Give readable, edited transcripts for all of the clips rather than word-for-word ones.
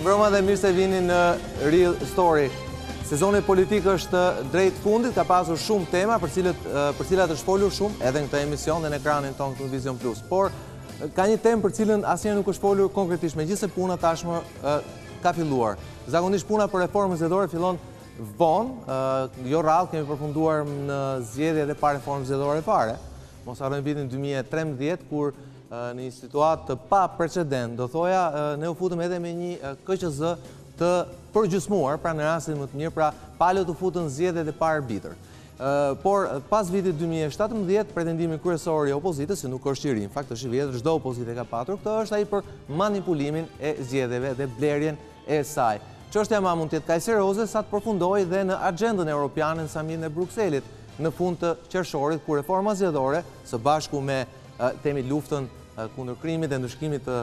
Mbrëma dhe mirë se vini në Real Story. Sezoni politik është drejt fundit, ka pasur shumë tema për cilat është folur shumë edhe në këtë emision dhe në ekranin tonë këtu në Vizion Plus. Por ka një temë për cilën asnjëherë nuk është folur konkretisht, megjithëse puna tashmë ka filluar. Zakonisht puna për reformën zgjedhore fillon vonë, jo rrallë kemi përfunduar në zgjedhje edhe pa reformën zgjedhore fare. Mos harrojmë vitin 2013 kur në një situatë të pa precedent, do thoja, ne u futëm edhe me një KQZ të përgjysmuar, pra në rastin më të mirë, pra palët u futën zgjedhjet e pa arbitër. Por pas vitit 2017, pretendimi kryesor i opozitës, që nuk është i ri, në fakt është i vjetër, çdo opozitë ka patur këtë, është ai për manipulimin e zgjedhjeve dhe blerjen e saj. Çështja më mund të jetë kaq serioze sa të përfundojë dhe në agjendën europiane në samitin e Brukselit, në fund të Qershorit, ku reforma zgjedhore, së bashku me temi luftën kundër krimit dhe ndëshkimit të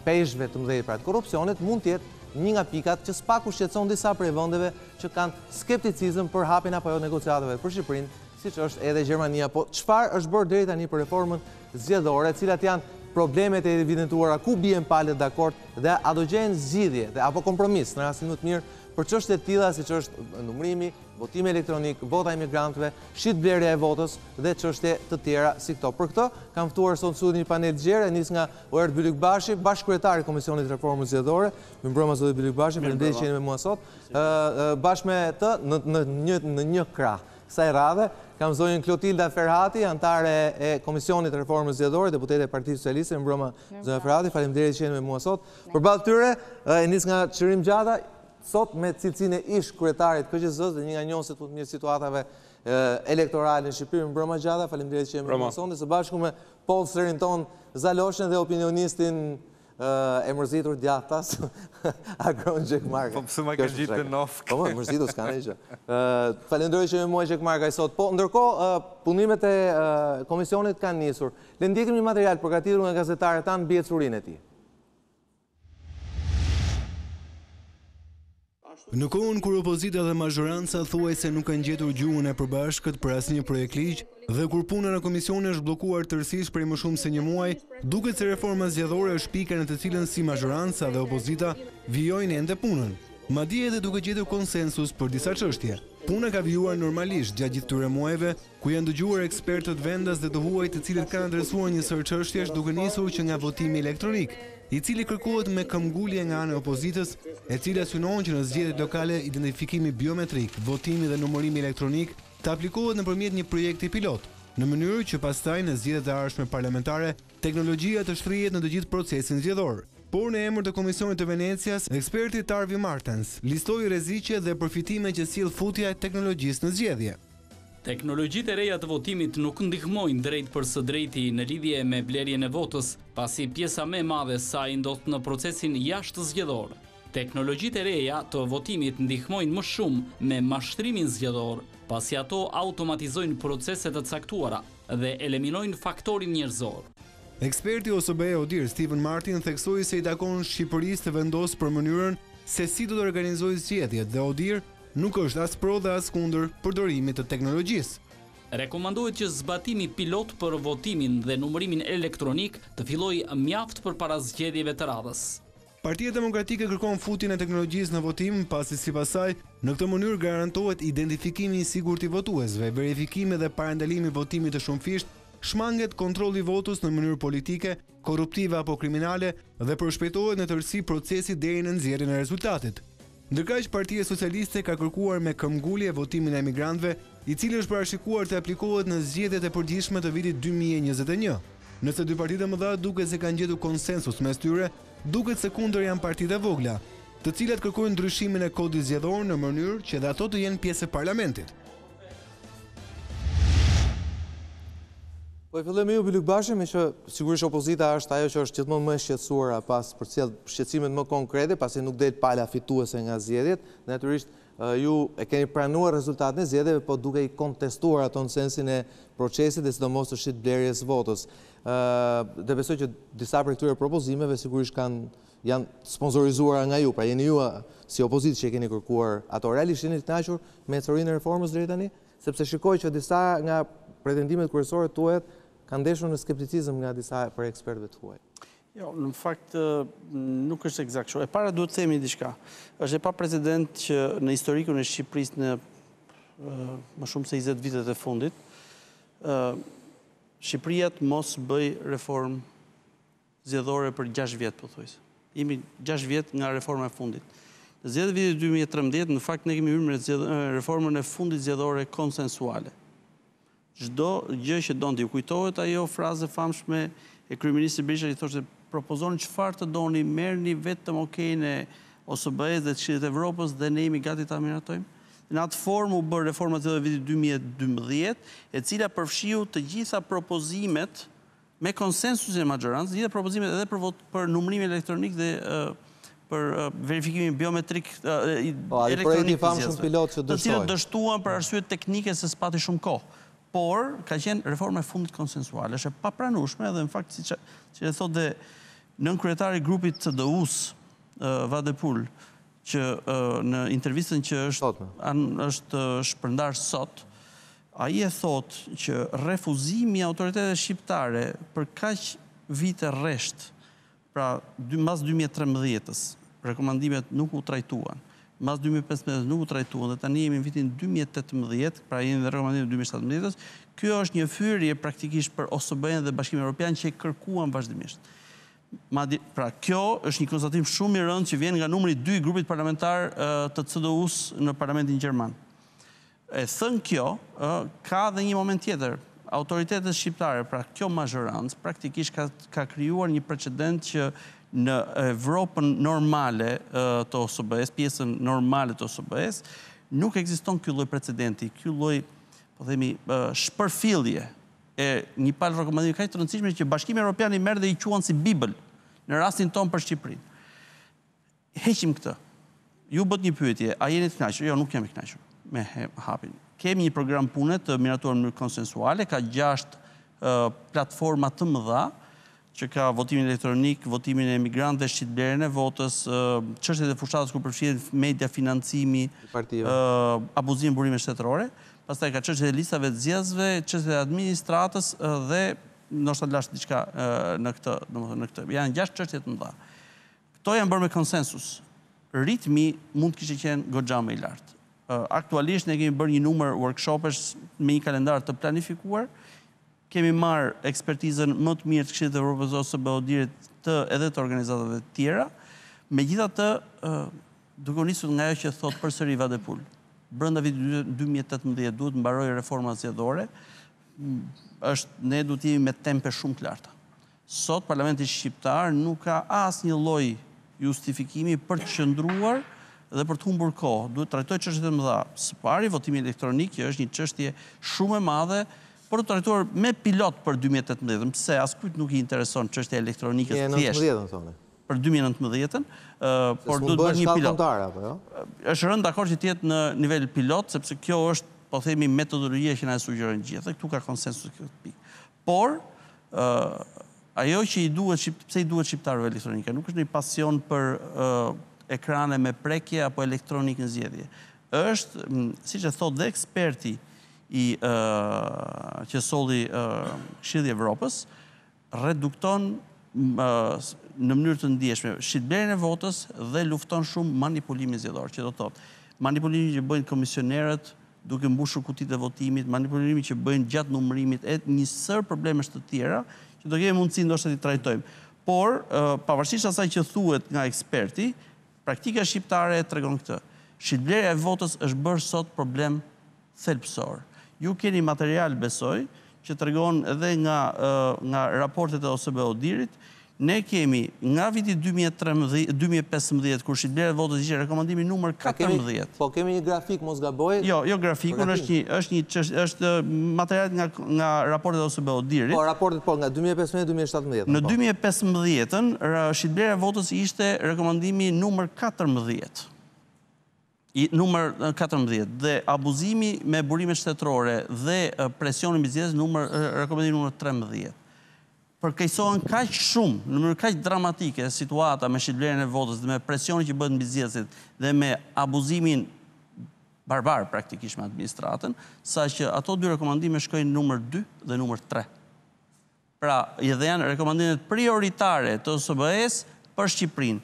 peshëve të mëdhenj pra të korrupsionit, mund të jetë një nga pikat që s'paku shqetëson disa prej vendeve që kanë skepticizëm për hapjen apo jo negociatave për Shqipërinë, siç është edhe Gjermania. Po çfarë është bërë deri tani për reformën zgjedhore, cilat janë problemet e evidentuara, ku bien palët dakord dhe a do gjejnë zgjidhje dhe apo kompromis në rastin më të mirë për çështje të tilla siç është numërimi, votimi elektronik, vota e emigrantëve, shitblerja e votës dhe çështje të tjera si këto. Për këtë kam ftuar sot në një panel gjerë, nis nga Oerd Bylykbashi, bashkëkryetari i Komisionit të Reformës zgjedhore. Mirëmbrëma zoti Bylykbashi, faleminderit që jeni me mua sot. Bashkë me të në një krah kësaj radhe kam zonjën Klotilda Ferhati, antare e Komisionit të Reformës zgjedhore, deputete e Partisë Socialiste. Mirëmbrëma zonja Ferhati, faleminderit që jeni me mua sot. Përballë tyre e nis nga Çlirim Gjata, sot me cilësinë e ish kryetarit KQZ-s dhe një nga njohësit më të mirë situatave elektorale në Shqipëri. Mirëmbrëma Gjata, faleminderit që jemi me mua sot, së bashku me pollsterin ton Zaloshnja dhe opinionistin e mërzitur Gjatas, Agron Gjekmarkaj. Po pse ma ke gjitë në ofk? Po mërzitur s'ka ne gjë. Falenderoj që jemi me mua Gjekmarkaj sot. Po ndërkohë punimet e komisionit kanë nisur. Le ndjekim një material përgatitur nga gazetarët tanë mbi ecurinë e tij. Në kohën kur opozita dhe mazhoranca thuaj se nuk kanë gjetur gjuhën e përbashkët për asnjë projekt ligj dhe kur puna në komisione është bllokuar tërësisht prej më shumë se një muaj, duket se reforma zgjedhore është pika në të cilën si mazhoranca dhe opozita vijojnë ende punën. Madje edhe duke gjetur konsensus për disa çështje. Puna ka vijuar normalisht gjatë gjithë këtyre muajve, ku janë dëgjuar ekspertët vendas dhe të huaj të cilët kanë adresuar një sër çështjesh duke nisur që nga votimi elektronik, i cili kërkohet me këmbgulje nga ana e opozitës, e cila synon që në zgjedhjet lokale identifikimi biometrik, votimi dhe numërimi elektronik të aplikohet nëpërmjet një projekti pilot, në mënyrë që pastaj në zgjedhjet e ardhshme parlamentare teknologjia të shtrihet në të gjithë procesin zgjedhor. Por në emër të Komisionit të Venecias, eksperti Tarvi Martens listoi rreziqe dhe përfitime që sjell futja e teknologjisë në zgjedhje. Teknologjitë e reja të votimit nuk ndihmojnë drejt për së drejti në lidhje me blerjen e votës, pasi pjesa më e madhe e saj ndodh në procesin jashtë zgjedhor. Teknologjitë e reja të votimit ndihmojnë më shumë me mashtrimin zgjedhor, pasi ato automatizojnë proceset të caktuara dhe eliminojnë faktorin njerëzor. Eksperti OSBE Oerd Steven Martin theksoi se i takon Shqipërisë të vendosë për mënyrën se si do të organizojë zgjedhjet dhe Oerd nuk është as pro dhe as kundër përdorimit të teknologjisë. Rekomandohet që zbatimi pilot për votimin dhe numërimin elektronik të fillojë mjaft përpara zgjedhjeve të radhës. Partia Demokratike kërkon futjen e teknologjisë në votim, pasi sipas saj, në këtë mënyrë garantohet identifikimi i sigurt i votuesve, verifikimi dhe parandalimi i votimit të shumëfisht, shmanget kontrolli i votës në mënyrë politike, korruptive apo kriminale dhe përshpejtohet në tërësi procesi deri në nxjerrjen e rezultatit. Ndërkaq Partia Socialiste ka kërkuar me këmbgulje votimin e emigrantëve, i cili është parashikuar të aplikohet në zgjedhjet e përgjithshme të vitit 2021. Nëse dy partitë më dha duket se kanë gjetur konsensus mes tyre, duket se kundër janë partitë e vogla, të cilat kërkojnë ndryshimin e kodit zgjedhor në mënyrë që dhe ato të jenë pjesë e parlamentit. Po e fillojmë me ju Bylykbashi, me që sigurisht opozita është ajo që është gjithmonë më e shqetësuara pas përcjell shqetësimet më konkrete, pasi nuk del pala fituese nga zgjedhjet. Natyrisht ju e keni pranuar rezultatin e zgjedhjeve, po duke i kontestuar ato në sensin e procesit dhe sidomos të shitblerjes votës. Dhe besoj që disa prej këtyre propozimeve sigurisht janë sponsorizuara nga ju, pra jeni ju si opozitë që e keni kërkuar ato. Realisht jeni të kënaqur me ecurinë e reformës deri tani, sepse shikoj që disa nga pretendimet kryesore tuaja kanë ndeshur në skepticizëm nga disa për ekspertëve tuaj. Jo, në fakt nuk është eksakt kështu. E para duhet të themi diçka. Është e pa precedent që në historikun e Shqipërisë në më shumë se 20 vitet e fundit, Shqipëria të mos bëj reformë zgjedhore për 6 vjet pothuajse. Jemi 6 vjet nga reforma e fundit. Në zgjedhjet e vitit 2013, në fakt ne kemi hyrë me reformën e fundit zgjedhore konsensuale. Çdo gjë që donte, ju kujtohet ajo frazë famshme e kryeministit Berisha i thoshte propozoni çfarë të doni, merrni vetëm okejin e OSBE-s dhe të Këshillit të Evropës dhe ne jemi gati ta miratojmë. Në atë formë u bë reforma e vitit 2012, e cila përfshiu të gjitha propozimet me konsensusin e majorancës, të gjitha propozimet edhe për numërimin elektronik dhe për verifikimin biometrik elektronik të cilët dështuan për arsye teknike se s'pati shumë kohë. Por, ka qenë reforma e fundit konsensuale, është e papranueshme dhe në fakt, që e thot dhe nën kryetari grupit të CDU-s, Vadepul, që në intervistën që është shpërndar sot, ai e thot që refuzimi i autoriteteve shqiptare për kaq vite rresht, pra mbas 2013-s, rekomandimet nuk u trajtuan. Mas 2015 nuk u trajtuan dhe tani jemi në vitin 2018, pra jemi në rekomandimin e 2017, kjo është një fyerje praktikisht për OSBE-n dhe Bashkimin Evropian që e kërkuan vazhdimisht. Pra kjo është një konstatim shumë i rëndë që vjen nga numri 2 i grupit parlamentar të CDU-s në Parlamentin Gjerman. E thënë kjo, ka dhe një moment tjetër. Autoritetet shqiptare, pra kjo mazhorancë, praktikisht ka krijuar një precedent që në Evropën normale të OSBE-s, pjesën normale të OSBE-s, nuk ekziston ky lloj precedenti, ky lloj, po themi, shpërfillje e një palë rekomandimi kaq të rëndësishme që Bashkimi Evropian i merr dhe i quan si Bibël në rastin tonë për Shqipërinë. Heqim këtë. Ju bët një pyetje, a jeni të kënaqur? Jo, nuk jam i kënaqur me hapin. Kemi një program pune të miratuar në mënyrë konsensuale, ka 6 platforma të mëdha, që ka votimin elektronik, votimin e emigrantëve, shitblerjen e votës, çështjet e fushatës ku përfshihet media, financimi, abuzimi burimeve shtetërore, pastaj ka çështjet e listave të zgjedhësve, çështjet e administratës dhe ndoshta lash diçka në këtë. Janë 6 çështje të mëdha. Këto janë bërë me konsensus. Ritmi mund të kishte qenë goxha më i lartë. Aktualisht ne kemi bërë një numër workshopesh me një kalendar të planifikuar. Kemi marrë ekspertizën më të mirë të Këshillit të Evropës ose BE-dirit edhe të organizatave të tjera. Megjithatë, duke u nisur nga ajo që thot përsëri Vadepul, brenda vitit 2018 duhet mbarojë reforma zgjedhore, ne duhet jemi me tempe shumë të larta. Sot Parlamenti Shqiptar nuk ka asnjë lloj justifikimi për të qëndruar dhe për të humbur kohë. Duhet trajtojë çështjet e mëdha. Së pari, votimi elektronik, që është një çështje shumë e madhe, por të trajtuar me pilot për 2018, pse askujt nuk i intereson çështja elektronikës thjesht. Për 2019-ën, por duhet bërë një pilot. Është rënë dakord që të jetë në nivel pilot, sepse kjo është, po themi, metodologjia që na e sugjeron gjithë, dhe këtu ka konsensus këtë pikë. Por ajo që pse i duhet shqiptarëve elektronika, nuk është një pasion për ekrane me prekje apo elektronik në zgjedhje. Është, siç e thot dhe eksperti që solli Këshilli i Evropës, redukton në mënyrë të ndjeshme shitblerjen e votës dhe lufton shumë manipulimin zgjedhor, që do të thotë manipulimin që bëjnë komisionerët duke mbushur kutitë e votimit, manipulimin që bëjnë gjatë numërimit, e një sër problemesh të tjera që do kemi mundësi ndoshta t'i trajtojmë. Por, pavarësisht asaj që thuhet nga eksperti, praktika shqiptare tregon këtë. Shitblerja e votës është bërë sot problem thelbësor. Ju keni material, besoj, që tregon edhe nga raportet e OSBE-dirit. Ne kemi nga viti 2015, kur shitblerja e votës ishte rekomandimi numër 14. Po kemi një grafik, mos gaboj? Jo, grafikun është materialet nga raportet e OSBE-dirit. Po, raportet nga 2015-2017. Në 2015-ën, shitblerja e votës ishte rekomandimi numër 14. Numër 14, dhe abuzimi me burime shtetërore dhe presioni mbi zgjedhës rekomandimi numër 13. Përkeqësohen kaq shumë, në mënyrë kaq dramatike situata me shitblerjen e votës dhe me presionin që bëhet mbi zgjedhësit dhe me abuzimin barbar praktikisht me administratën, saqë ato dy rekomandime shkojnë numër 2 dhe numër 3. Pra, edhe janë rekomandimet prioritare të OSBE-s për Shqipërinë.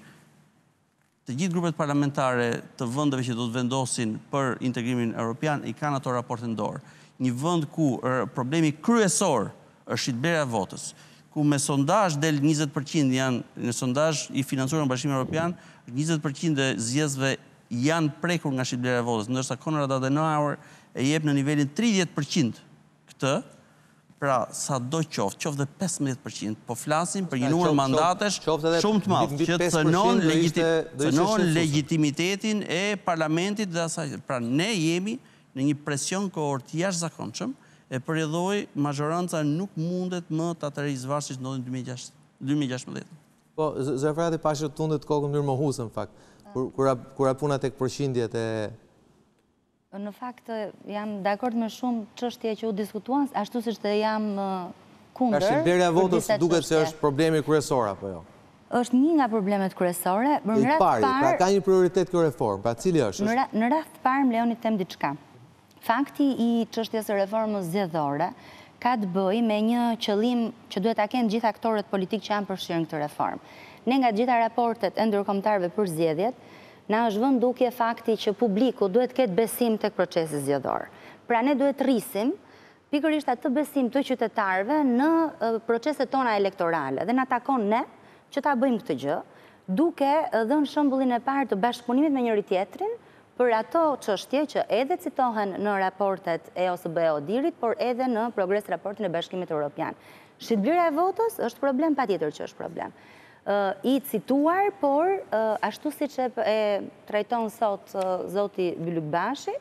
Të gjithë grupet parlamentare të vendeve që do të vendosin për integrimin evropian i kanë ato raporte në dorë. Një vend ku problemi kryesor është shitblerja e votës, ku me sondazh del 20% janë, në sondazh i financuar nga Bashkimi Evropian, 20% e zgjedhësve janë prekur nga shitblerja e votës, ndërsa Konrad Adenauer e jep në nivelin 30% këtë. Pra, sa do qoftë dhe 15%, po flasim për një numër mandatesh shumë të madh, që cënon legitimitetin e parlamentit dhe asaj. Pra, ne jemi në një presion kohor të jashtëzakonshëm, e përjedhoi mazhoranca nuk mundet më ta tërheqë varësisht që ndodhi në 2016. Po, zëra Ferhati pashë tundet kokën në mënyrë mohuese në fakt. Kur puna tek përqindjet e Në fakt, jam dakord me shumë çështje që u diskutuan, ashtu siç dhe jam kundër. Shitblerja e votës duket se është problemi kryesor apo jo? Është një nga problemet kryesore. I pari, pra ka një prioritet kjo reformë, pra cili është? Në rast të parë më lejoni të them diçka. Fakti i çështjes së reformës zgjedhore ka të bëjë me një qëllim që duhet ta kenë gjithë aktorët politikë që janë përfshirë në këtë reformë. Ne nga gjitha raportet e ndërkombëtarëve për zgjedhjet, na është vënë duke fakti që publiku duhet ketë besim tek procesi zgjedhor. Pra ne duhet rrisim pikërisht atë besim të qytetarëve në proceset tona elektorale dhe na takon ne që ta bëjmë këtë gjë, duke dhënë shembullin e parë të bashkëpunimit me njëri tjetrin për ato çështje që edhe citohen në raportet e OSBE-Odirit, por edhe në progres raportin e Bashkimit Evropian. Shitblerja e votës është problem, patjetër që është problem. I cituar, por ashtu siç e trajton sot zoti Bylykbashi,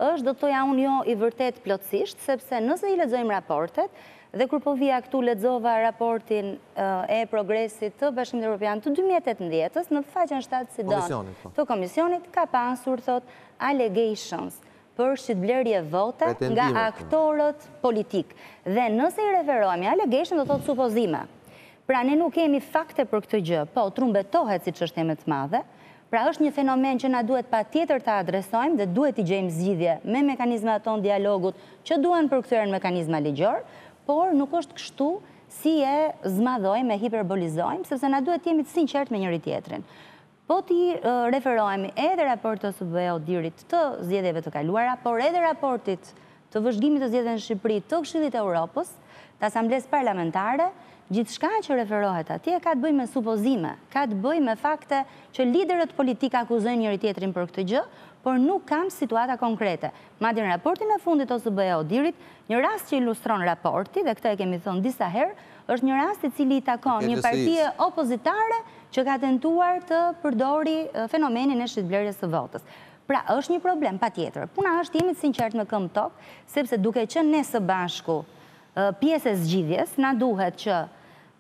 është do të thoja unë jo i vërtet plotësisht, sepse nëse i lexojmë raportet, dhe kur po vija këtu lexova raportin e progresit të Bashkimit Evropian të 2018-s, në faqen 7 si don të komisionit ka pasur thot allegations për shitblerje vote nga aktorët politik. Dhe nëse i referohemi allegation do thot supozime. Pra ne nuk kemi fakte për këtë gjë, po trumbetohet si çështje më të madhe. Pra është një fenomen që na duhet patjetër ta adresojmë dhe duhet i gjejmë zgjidhje me mekanizmat tonë dialogut që duhen përkthyer në mekanizma ligjor, por nuk është kështu si e zmadhojmë, e hiperbolizojmë, sepse na duhet jemi të sinqert me njëri tjetrin. Po ti referohemi edhe raportit të OSBE-Odirit të zgjedhjeve të kaluara, por edhe raportit të vëzhgimit të zgjedhjeve në Shqipëri të Këshillit të Evropës, të Asamblesë Parlamentare, gjithçka që referohet atje ka të bëjë me supozime, ka të bëjë me fakte që liderët politik akuzojnë njëri tjetrin për këtë gjë, por nuk kam situata konkrete. Madje në raportin e fundit OSBE-Odirit, një rast që ilustron raporti, dhe këtë e kemi thënë disa herë, është një rast i cili i takon një partie opozitare që ka tentuar të përdori fenomenin e shitblerjes së votës. Pra, është një problem, patjetër. Puna është jemi të sinqert me këmbë tokë, sepse duke qenë ne së bashku pjesë e zgjidhjes, na duhet që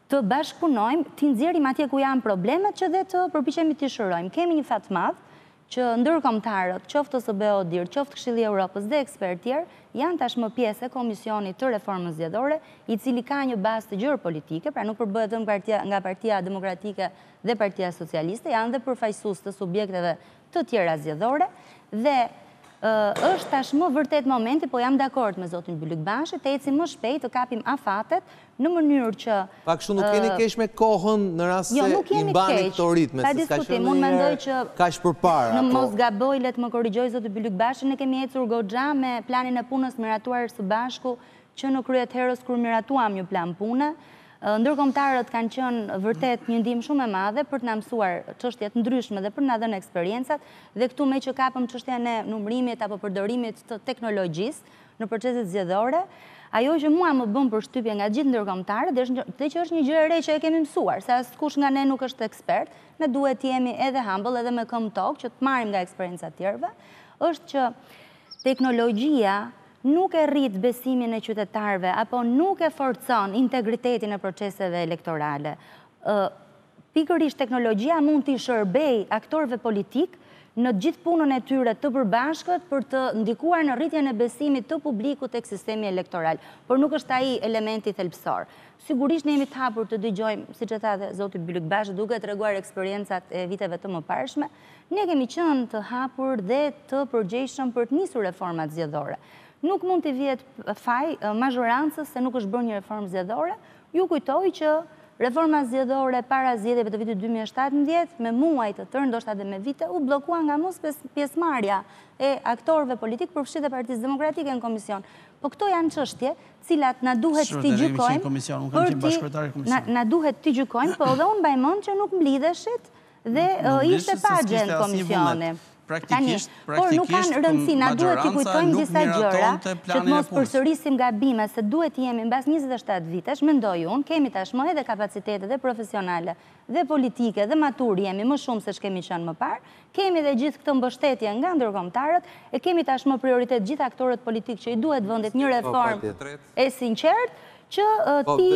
të bashkëpunojmë, të nxjerrim atje ku janë problemet që dhe të përpiqemi të shërojmë. Kemi një fat madh që ndërkombëtarët, qoftë OSBE-Odir, qoftë Këshilli i Evropës dhe ekspertë tjerë, janë tashmë pjesë e Komisionit të Reformës Zgjedhore, i cili ka një bazë të gjerë politike, pra nuk përbëhet vetëm nga Partia Demokratike dhe Partia Socialiste, janë dhe përfaqësues të subjekteve të tjera zgjedhore dhe është tashmë vërtet momenti, po jam dakord me zotin Bylykbashi, të ecim më shpejt të kapim afatet në mënyrë që... Pak shumë nuk keni keq me kohën në rast se i mbani këto ritme, se s'ka qenë një kaq përpara. Në mos gaboj, le të më korrigjoj zoti Bylykbashi, ne kemi ecur goxha me planin e punës miratuar së bashku që në kryet herës kur miratuam një plan pune. Ndërkombëtarët kanë qenë vërtet një ndihmë shumë e madhe për të na mësuar çështje të ndryshme dhe për të na dhënë eksperiencat dhe këtu me që kapëm çështjen e numërimit apo përdorimit të teknologjisë në proceset zgjedhore, ajo që mua më bën përshtypje nga gjithë ndërkombëtarët dhe që është një gjë e re që e kemi mësuar, se askush nga ne nuk është ekspert, ne duhet të jemi edhe humble edhe me këmbë tokë që të marrim nga eksperiencat e tjerëve, është që teknologjia nuk e rrit besimin e qytetarëve, apo nuk e forcon integritetin e proceseve elektorale. Pikërisht teknologjia mund t'i shërbej aktorëve politik në gjithë punën e tyre të përbashkët për të ndikuar në rritjen e besimit të publikut tek sistemi elektoral, por nuk është ai elementi thelbësor. Sigurisht ne jemi të hapur të dëgjojmë, siç e tha dhe zoti Bylykbashi, duke treguar eksperiencat e viteve të mëparshme, ne kemi qenë të hapur dhe të përgjegjshëm për të nisur reformat zgjedhore. Nuk mund të vihet faj mazhorancës se nuk është bërë një reformë zgjedhore, ju kujtoj që reforma zgjedhore para zgjedhjeve të vitit 2017, me muaj të tërë, ndoshta edhe me vite, u bllokua nga mos pjesëmarrja e aktorëve politik përfshirë e Partisë Demokratike në komision. Po këto janë çështje cilat na duhet t'i gjykojmë. Na duhet t'i gjykojmë, po edhe unë mbaj mend që nuk mblidheshit dhe ishte pagje në komisione. Por nuk kanë rëndësi, na duhet t'i kujtojmë disa gjëra që të mos përsërisim gabime, se duhet jemi mbas 27 vitesh, mendoj unë, kemi tashmë edhe kapacitete dhe profesionale dhe politike dhe matur jemi më shumë se shkemi qenë më parë, kemi dhe gjithë këtë mbështetje nga ndërkombëtarët, e kemi tashmë prioritet gjithë aktorët politik që i duhet vendit një reformë e sinqert, që ti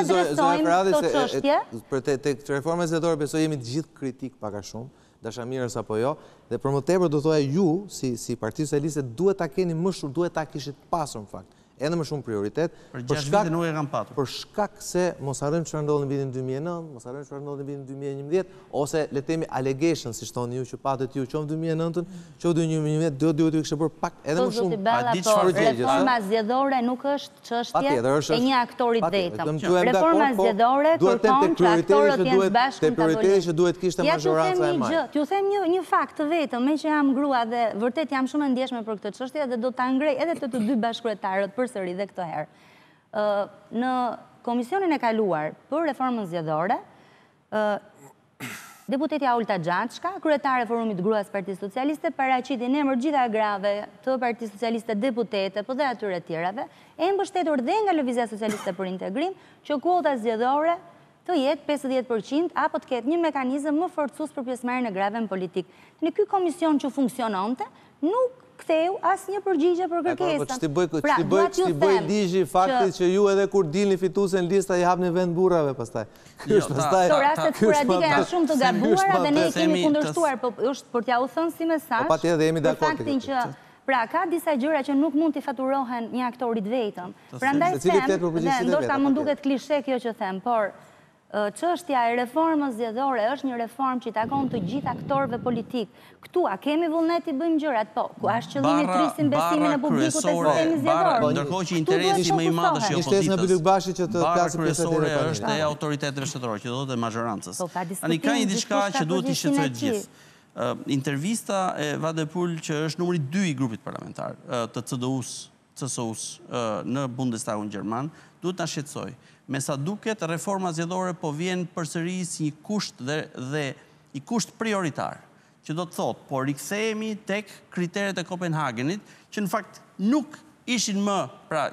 adresojmë këto çështje. Për tek reforma zgjedhore besoj jemi të gjithë kritik pak a shumë, dashamirës apo jo, dhe për më tepër do thoya ju, si Partia Socialiste, duhet ta keni më shumë, duhet ta kishit pasur në fakt, edhe më shumë prioritet, për shkak se mos harrojmë çfarë ndodhi në vitin 2009, mos harrojmë çfarë ndodhi në vitin 2011, ose le të themi allegations, siç thoni ju, që patët ju qoftë 2009-ën, qoftë 2011, duhet ju kishte bërë pak edhe më shumë. Reforma zgjedhore nuk është çështje e një aktori vetëm. Reforma zgjedhore kërkon që aktorët jenë së bashku në tavolinë. Që duhet kishte majoranca e madhe. T'ju them një fakt të vetëm, me që jam grua dhe vërtet jam shumë e ndjeshme për këtë çështje dhe do ta ngrej edhe të dy bashkëkryetarët përsëri dhe këtë herë. Në komisionin e kaluar për reformën zgjedhore, deputetja Olta Gjatshka, kryetare e Forumit Gruas Partisë Socialiste, paraqiti në emër gjitha agrave të Partisë Socialiste deputete, po dhe atyre tjerave, e mbështetur dhe nga Lëvizja Socialiste për Integrim, që kuota zgjedhore të jetë 50% apo të ketë një mekanizëm më forcues për pjesëmarrjen e grave në politikë. Në ky komision që funksiononte, nuk ktheu asnjë përgjigje për kërkesën. Ç'ti bëj ligji fakti që ju edhe kur dilni fituese në lista i hapni vend burrave pastaj. Këto rastet sporadike janë shumë të gabuara dhe ne kemi kundërshtuar, po është për t'ja u thënë si mesazh. Po patjetër jemi dakord. Faktin që pra ka disa gjëra që nuk mund t'i faturohen një aktorit vetëm. Prandaj them, dhe ndoshta mund duket klishe kjo që them, por çështja e reformës zgjedhore është një reformë që i takon të gjithë aktorëve politik. Këtu a kemi vullnet i bëjmë gjërat, po, ku është qëllimi trisin besimin e publikut te sistemi zgjedhor. Ndërkohë që interesi më i madh është i opozitës. Nga Bylykbashi që të klasë kryesore është e autoriteteve shtetërore, që do të majorancës. Tani ka një diçka që duhet të shqetësojë të gjithë. Intervista e Vadepul që është numri 2 i grupit parlamentar të CSU-s në Bundestagun gjerman, duhet ta shqetësojë. Me sa duket, reforma zgjedhore po vjen përsëri si një kusht dhe i kusht prioritar, që do të thotë, po rikthehemi tek kriteret e Kopenhagenit, që në fakt nuk ishin më, pra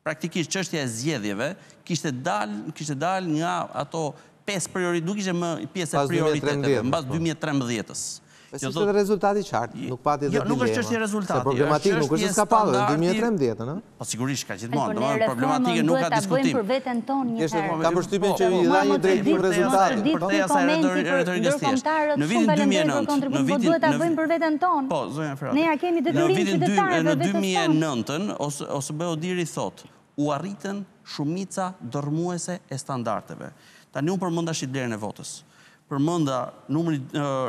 praktikisht çështja e zgjedhjeve, kishte dal nga ato 5 prioritet, nuk ishte më pjesë e prioriteteve, mbas 2013-s. Ishte dhe rezultati qartë, nuk pati dhe dilema. Nuk është çështje rezultati. Se problematik nuk është s'ka padur, në 2013, në? Po sigurisht ka gjithmonë, problematike nuk ka diskutim. Për veten tonë një herë. Ka përshtypjen që i dha një drejtim rezultati. Për te asaj retorikës thjesht. Në vitin 2009, për veten tonë. Po, zonja Ferhati. Ne ja kemi detyrim qytetarëve në 2009-ën, OSBE-u diri thotë, u arritën shumica dërmuese e standardeve. Tani unë përmenda shitblerjen e votës. Përmenda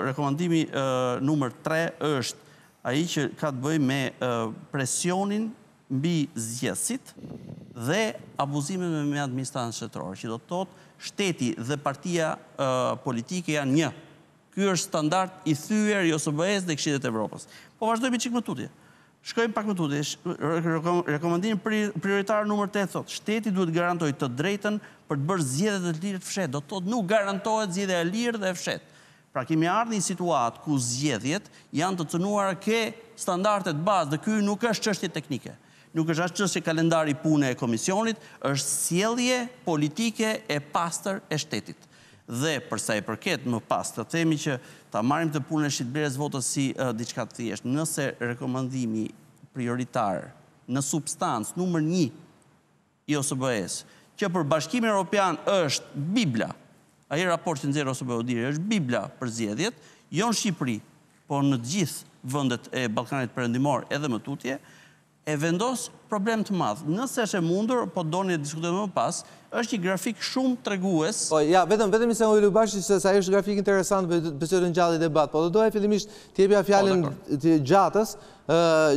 rekomandimi numër 3 është ai që ka të bëjë me presionin mbi zgjedhësit dhe abuzimet me administratën shtetërore, që do të thotë shteti dhe partia politike janë një. Ky është standard i thyer i OSBE-s dhe Këshillit të Evropës. Po vazhdojmë çik më tutje. Shkojmë pak më tutje. Rekomandimi prioritar numër 8 thotë, shteti duhet garantojë të drejtën për të bërë zgjedhje të lira të fshehtë. Do të thotë nuk garantohet zgjedhja e lirë dhe e fshehtë. Pra kemi ardhur në një situatë ku zgjedhjet janë të cënuara ke standarde të bazë dhe ky nuk është çështje teknike. Nuk është as çështje kalendari pune e komisionit, është sjellje politike e pastër e shtetit. Dhe përsa i përket më pas të themi që ta marrim të punën e shitblerjes votës si diçka të thjeshtë, nëse rekomandimi prioritar në substancë numër 1 i OSBE-s, që për Bashkimin Evropian është Bibla, ai raport që nxjerr OSBE-u deri është Bibla për zgjedhjet, jo në Shqipëri, por në të gjithë vendet e Ballkanit Perëndimor edhe më tutje, e vendos problem të madh. Nëse është e mundur, po doni të diskutojmë më pas, është një grafik shumë tregues. Po ja, vetëm i se Bylykbashi se sa është grafik interesant për të ngjalli debat, po do doja fillimisht të jepja fjalën Gjatës.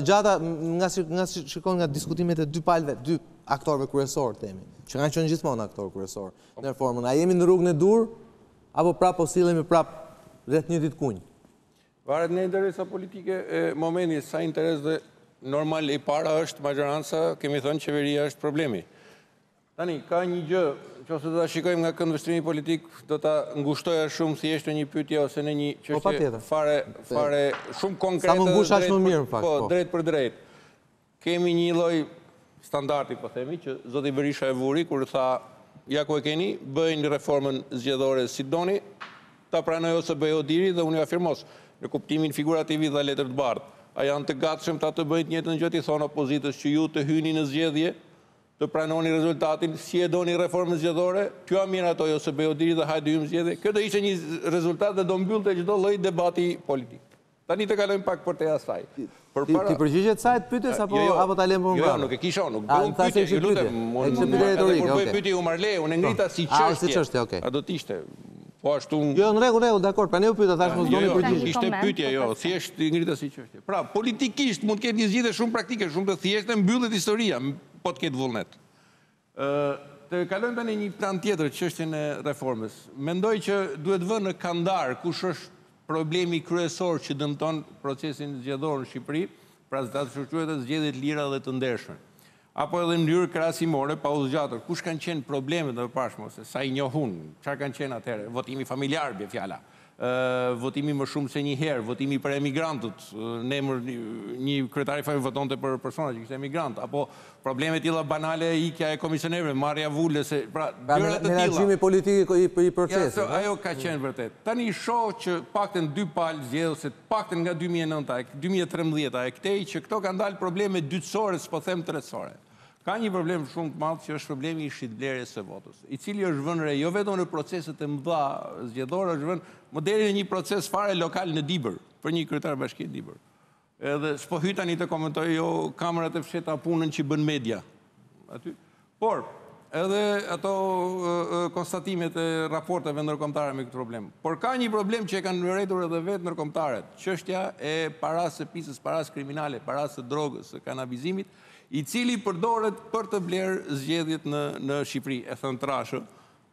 Gjata nga shikon nga diskutimet e dy palëve, dy aktorëve kryesor, temi, që kanë qenë gjithmonë aktor kryesor në reformën. A jemi në rrugën e dur, apo prap po sillemi prap rreth një ditë kunj? Varet në interesa politike e momenti, sa interes dhe normal i para është majoranca, kemi thënë qeveria është problemi. Tani, ka një gjë, që ose do ta shikojmë nga këndvështrimi politik, do ta ngushtoja shumë thjesht në një pyetje ose në një çështje fare shumë konkrete. Sa më ngush aq më mirë, në fakt. Po, drejt për drejt. Kemi një lloj standardi, po themi, që zoti Berisha e vuri kur tha, ja ku e keni, bëjnë reformën zgjedhore si doni, ta pranoj ose bëj Odiri dhe unë ja firmos, në kuptimin figurativ dhe letër të bardhë. A janë të gatshëm ta të bëjnë të njëjtën gjë, i thonë opozitës që ju të hyni në zgjedhje, të pranoni rezultatin, si e doni reformën zgjedhore, kjo miratoj ose bëj Odiri dhe hajde hyjmë zgjedhje. Kjo do ishte një rezultat dhe do mbyllte çdo lloj debati politik. Tani të kalojmë pak për te asaj. Ti përgjigjet sajt pyetjes apo ta lëmë Jo, nuk e kisha unë. Nuk pyetje, ju lutem. Kur bëj pyetje Umarle, unë ngrita si çështje. A do të ishte? Po ashtu. Jo, në rregull, dakor. Pra ne u pyeta tash mos doni përgjigje. Ishte pyetje, jo, thjesht ngrita si çështje. Pra, politikisht mund të ketë një zgjidhje shumë praktike, shumë të thjeshtë, mbyllet historia, po të ketë vullnet. Të kalojmë tani një plan tjetër, çështjen e reformës. Mendoj që duhet vënë në kandar kush është problemi kryesor që dëmton procesin zgjedhor në Shqipëri, pra ta shoqërohet zgjedhje të lira dhe të ndershme. Apo edhe në mënyrë krahasimore, pa u zgjatur, kush kanë qenë problemet e përparshme ose sa i njohun, çfarë kanë qenë atëherë, votimi familjar bie fjala. Votimi më shumë se një herë, votimi për emigrantët, në emër një kryetari fare votonte për persona që ishte emigrant, apo probleme tilla banale, ikja e komisionerëve, marrja vulese, pra gjëra të tilla. Menaxhimi politik i procesit. Ajo ka qenë vërtet. Tani shoh që paktën 2 palë zgjedhës, ose paktën nga 2009, 2013 e këtej që këto kanë dalë probleme dytësore, s'po them tretësore. Ka një problem shumë të madh që është problemi i shitblerjes së votës, i cili është vënë re jo vetëm në proceset e mëdha zgjedhore, është vënë modeli në një proces fare lokal në Dibër, për një kryetar bashkie Dibër. Edhe s'po hy tani të komentoj jo kamerat e fsheta punën që bën media aty. Por edhe ato konstatimet e raporteve ndërkombëtare me këtë problem. Por ka një problem që e kanë mbërritur edhe vetë ndërkombëtarët, çështja e parasë së pisës, parasë kriminale, parasë së drogës, së kanabizimit, i cili përdoret për të blerë zgjedhjet në Shqipëri, e thënë trashë,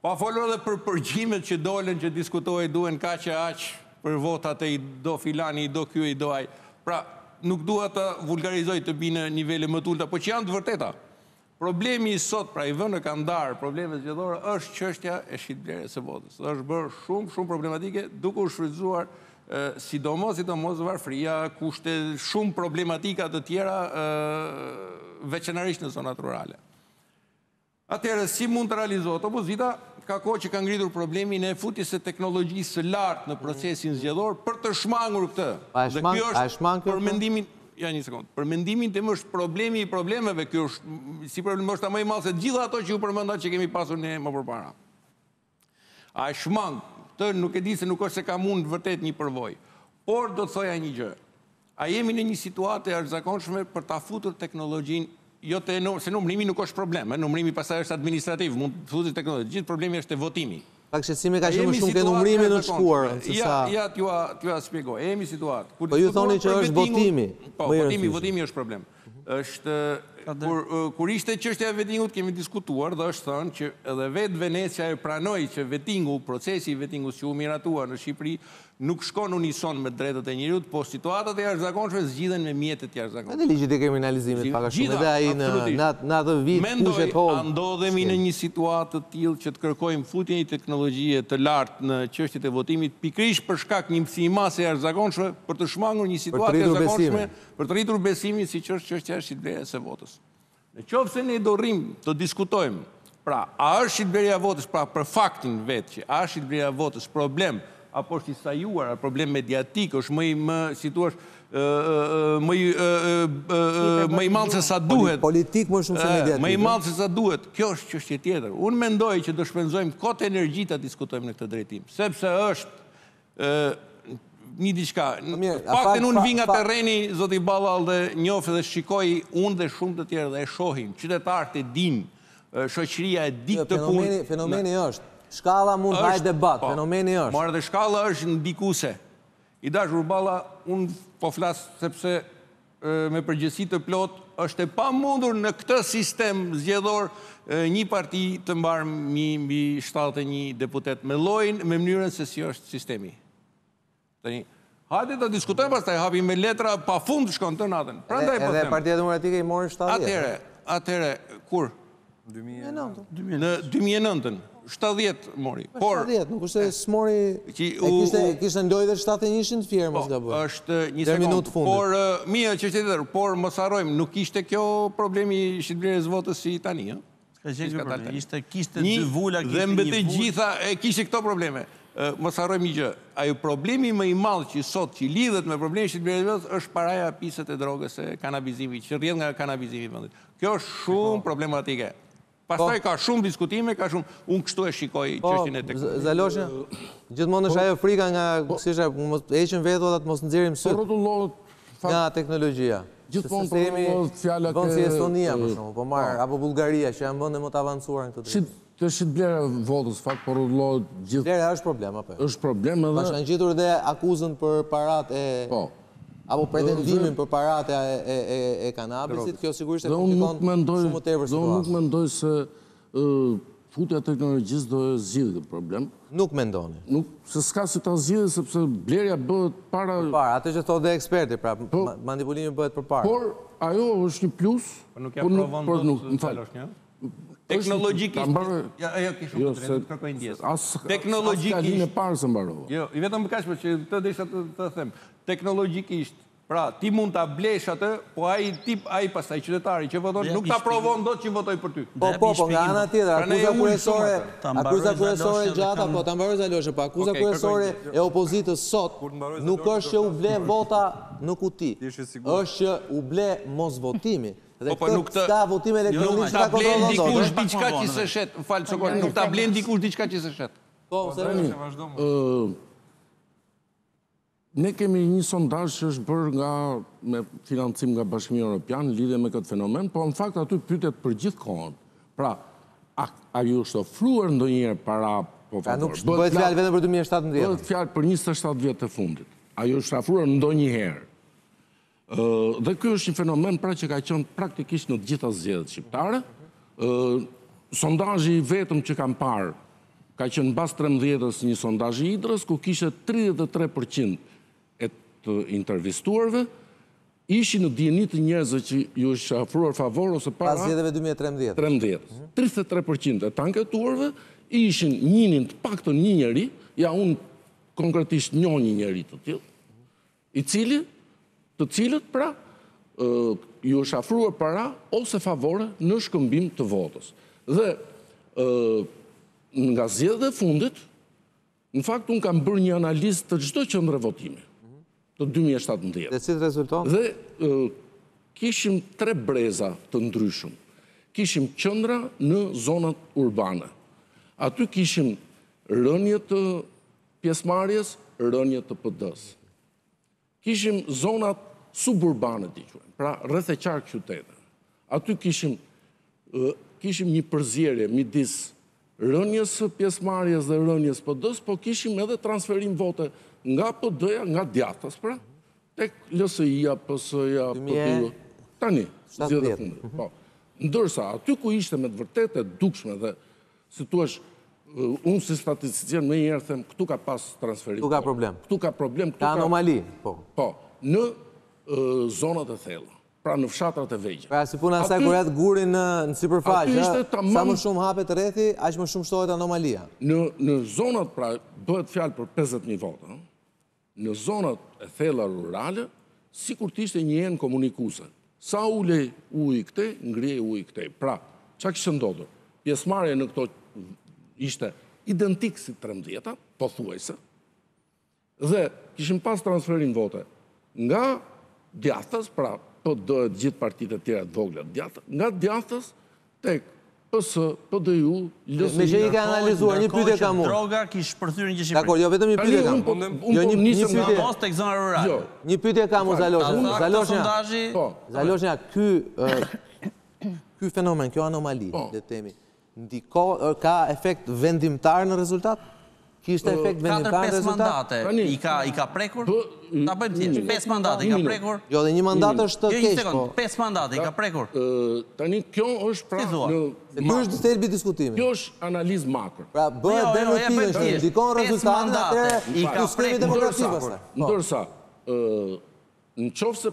pa folur edhe për përgjimet që dolen, që diskutohej, duhen kaq e aq për votat e i do filani, i do ky, i do ai. Pra, nuk dua të vulgarizoj të bi në nivele më të ulta, po që janë të vërteta. Problemi i sot, pra i vënë në kandar problemet zgjedhore, është çështja e shitblerjes së votës. Është bërë shumë problematike, duke u shfrytzuar sidomos varfëria, kushte shumë problematika të tjera, veçanërisht në zonat rurale. Atëherë, si mund të realizohet? Opozita ka kohë që ka ngritur problemin e futjes së teknologjisë së lartë në procesin zgjedhor për të shmangur këtë. Dhe kjo është për mendimin, ja një sekond, për mendimin tim është problemi i problemeve, kjo është si problem është më i madh se gjitha ato që ju përmenda që kemi pasur ne më përpara. A shmang, këtë nuk e di se nuk është se ka mund vërtet një përvojë, por do të thoja një gjë. A jemi në një situatë e jashtëzakonshme për ta futur teknologjinë, jo se numërimi nuk është problem, numërimi pastaj është administrativ, mund të futet teknologji, gjithë problemi është e votimi. Pak shqetësimi ka qenë më shumë ke numërimi në shkuar, se sa... Ja, t'ju shpjegoj, e jemi situatë. Po ju thoni që është votimi. Po, votimi është problem. Kur ishte çështja e vetingut, kemi diskutuar dhe është thënë që edhe vetë Venecia e pranoi që vetingu, procesi i vetingut që u miratua në Shqipëri, nuk shkon unison me drejtat e njerëzit, po situatat e jashtëzakonshme zgjidhen me mjetet e jashtëzakonshme. Edhe ligjit e kriminalizimit pak a shumë, edhe ai në atë vit pushet hold. Mendoj, ndodhemi në një situatë të tillë që të kërkojmë futjen e teknologjie të lartë në çështjet e votimit, pikërisht për shkak një msi mase jashtëzakonshme për të shmangur një situatë e jashtëzakonshme, për të rritur besimin siç është çështja e shitblerjes së votës. Nëse ne do rrim të diskutojmë, pra, a është shitblerja e votës, pra për faktin vetë që a është shitblerja e votës problem, apo është i sajuar, problem mediatik, është më i madh se sa duhet. Politik më shumë se mediatik. Më i madh se sa duhet. Kjo është çështje tjetër. Unë mendoj që do shpenzojmë kohë e energji ta diskutojmë në këtë drejtim, sepse është një diçka. Paktën unë vi nga terreni, zoti Balla, dhe njoh dhe shikoj unë dhe shumë të tjerë dhe e shohim. Qytetarët e dinë, shoqëria e di këtë punë. Fenomeni është. Shkalla mund të hajë debat, fenomeni është. Por edhe shkalla është ndikuese. I dashur Balla, unë po flas sepse me përgjegjësi të plot është e pamundur në këtë sistem zgjedhor një parti të mbarë mbi 71 deputet me llojin, me mënyrën se si është sistemi. Tani, hajde të diskutojmë pastaj, hapi me letra pa fund shkon të natën. Edhe Partia Demokratike i mori 70. Atëre, kur? 2009. Në 2009. 70 mori. 70, nuk është e s'mori... Kishtë ndojë dhe 71 firë, mos ka bërë. Është një sekund. Por, mija që është tjetër, por mos harrojmë, nuk ishte kjo problemi shitblerjes votës si tani, Ska qenë kjo problemi, kishte dy vula, dhe mbete gjitha e kishte këto probleme. Mos harrojmë një gjë, ajo problemi më i madh që sot që lidhet me problemin e shitblerjes votës është paraja piset e drogës e kanabizimi, që rrjedh nga kanabizimi i vendit. Kjo është shumë problematike. Pastaj ka shumë diskutime, ka shumë... Unë kështu e shikoj çështjen e teknologjisë. Zaloshnja, gjithmonë është ajo frika nga, si është, heqim vetë të mos nxjerrim syt nga teknologjia. Gjithmonë rrotullohet fjala vend si Estonia, për shembull, po marr apo Bullgaria, që janë vende më të avancuara në këtë drejtim. Të shitblera votës, fakt, po rrotullohet gjithë... Blera është problem, apo? Është problem edhe... Bashkë ngjitur edhe akuzën për parat e... apo pretendimin për parat e kanabisit, kjo sigurisht e komplikon shumë më tepër situatën. Do nuk mendoj se futja e teknologjisë do e zgjidhë këtë problem. Nuk mendoni? Nuk, se s'ka si ta zgjidhë, sepse blerja bëhet para... Atë që thotë dhe eksperti, pra, manipulimi bëhet për para. Por, ajo është një plus... Nuk ja provon do të Zaloshnja? Teknologjikisht... Ja, kishë më të drejtë, kërkoj ndjesë. Teknologjikisht... As kalinë e parë se mbarova. Jo, i vetëm më kaqë, që të desha të them. Teknologjikisht, pra, ti mund ta blesh atë, po ai pastaj qytetari që voton, nuk ta provon dot që votoj për ty. Po, nga ana tjetër, akuza kryesore Gjata, po, ta mbaroj Zaloshnja, po, akuza kryesore e opozitës sot, nuk është që u ble vota në kuti, është që u ble mos votimi. Dhe këtë ka votime elektronik që ta kontrolon zotë. Nuk ta blen dikush diçka që se shet, falë Sokol, nuk ta blen dikush diçka që se shet. Po, se ne kemi një sondazh që është bërë me financim nga Bashkimi Evropian lidhje me këtë fenomen, po në fakt aty pytet për gjithë kohën. Pra, a ju është ofruar ndonjëherë para po favor? Nuk bëhet fjalë vetëm për 2017. Bëhet fjalë për 27 vjet të fundit. A ju është ofruar ndonjëherë? Dhe ky është një fenomen pra që ka qenë praktikisht në të gjitha zgjedhjet shqiptare. Sondazhi vetëm që kam parë ka qenë mbas 13-s një sondazh i Idrës ku kishte 33% e të intervistuarve ishin në dieni të njerëzve që ju është ofruar favor ose para pas zgjedhjeve 2013. 33% e të anketuarve ishin njënin të paktën një njeri, ja unë konkretisht njoh një njeri të tillë, të cilët pra ju është ofruar para ose favore në shkëmbim të votës. Dhe nga zgjedhjet e fundit, në fakt unë kam bërë një analizë të çdo qendre votimi të 2017. Dhe si rezulton? Dhe kishim 3 breza të ndryshëm. Kishim qendra në zonat urbane. Aty kishim rënje të pjesëmarrjes, rënje të PD-s. Kishim zonat suburbane, pra rreth e qark qytetit. Aty kishim një përzierje midis rënjes së pjesëmarrjes dhe rënjes PD-s, po kishim edhe transferim vote nga PD-ja, nga djathtas, pra, tek LSI-ja, PS-ja, PD-ja, tani, zgjedhjet e fundit. Po. Ndërsa, aty ku ishte me të vërtetë e dukshme dhe, si thua, unë si statisticien më njëherë them, këtu ka pas transferim. Këtu ka problem. Këtu ka problem. Ka anomali. Po, në zonat e thella. Pra në fshatrat e vegjël. Pra si puna asaj kur atë gurin në sipërfaqe, sa më shumë hapet rrethi, aq më shumë shtohet anomalia. Në zonat, pra, bëhet fjalë për 50.000 vota. Në zonat e thella rurale, sikur të ishte një enë komunikuese. Sa ulej uji këtej, ngrihej uji këtej. Pra, çka kishte ndodhur? Pjesëmarrja në këto ishte identik si 13-ta, pothuajse. Dhe kishim pas transferim vote nga djathtas, pra po dohet gjithë partitë e tjera të vogla djathtas, nga djathtas tek PS, PDU, LSI. Me që i ka analizuar, një pyetje kam unë. Droga kishë përthyrë një Shqipëri. Dakor, jo vetëm një pyetje kam. Jo një pyetje. Tek zona rurale. Një pyetje kam unë Zaloshnja. Zaloshnja, ky fenomen, kjo anomali, le të themi, ka efekt vendimtar në rezultat? kishte efekt vendimtar 4-5 rezultat? mandate i ka prekur? Ta bëjmë thjesht, 5 mandate i ka prekur? Jo, dhe një mandat është keq, po. 5 mandate i ka prekur? Tani, kjo është pra Ky është thelbi i diskutimit. Kjo është analizë makro. Pra, bëhet denutive, ndikon rezultatin, atëherë i ka sistemi demokratik pastaj. Ndërsa, në qoftë se